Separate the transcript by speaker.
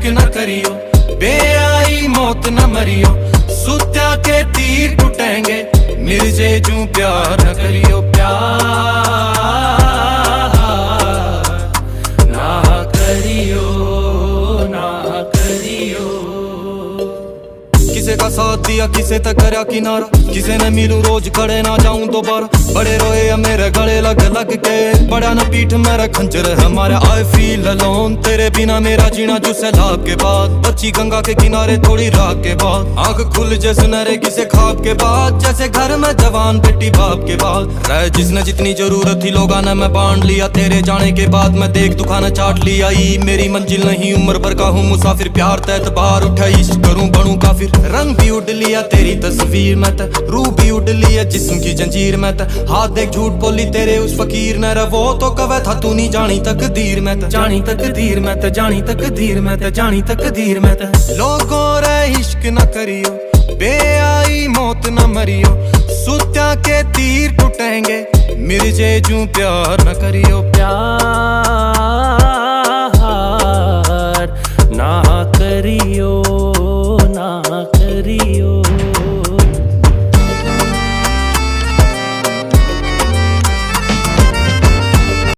Speaker 1: इश्क न करियो, बेआई मौत न मरियो, सुत्या के तीर टूटेंगे, मिर्जे जू प्यार न करियो, प्यार ना करियो, ना करियो। किसे का साथ दिया किसे तक करया किनारा, किसे ने मिलूं रोज खड़े ना जाऊं दोबारा, बड़े रोए या मेरे गले लग लग के, बड़ा न पीठ मेरा खंजर है हमारा। आई फील अलोन तेरे बिना मेरा जीना जो सैलाब के बाद, बच्ची गंगा के किनारे थोड़ी रात के बाद, आंख खुल जैसे सुनहरे किसे ख्वाब के बाद, जैसे घर में जवान बेटी बाप के बाद रह जिसने जितनी जरूरत थी लोगा ने मैं बांट लिया, तेरे जाने के बाद मैं देख दुखाना चाट लिया। मेरी मंजिल नहीं उम्र भर का हूँ मुसाफिर, प्यार तैत बार उठा इश्क करूँ बनूं काफिर, रंग भी उड़ लिया तेरी तस्वीर में त, रूह भी उड़ लिया जिस्म की जंजीर में त, हाथ देख झूठ बोली तेरे उस फकीर ने रे, वो तो कवे था तू नहीं जानी तकदीर में त, जानी तकदीर में त, जानी तकदीर में त, जानी तकदीर में त। लोगों रे इश्क न करियो, बेआई मौत न मरियो, सुत्या के तीर टूटेंगे, मिर्जे जू प्यार न करियो, प्यार ना करियो, ना करियो।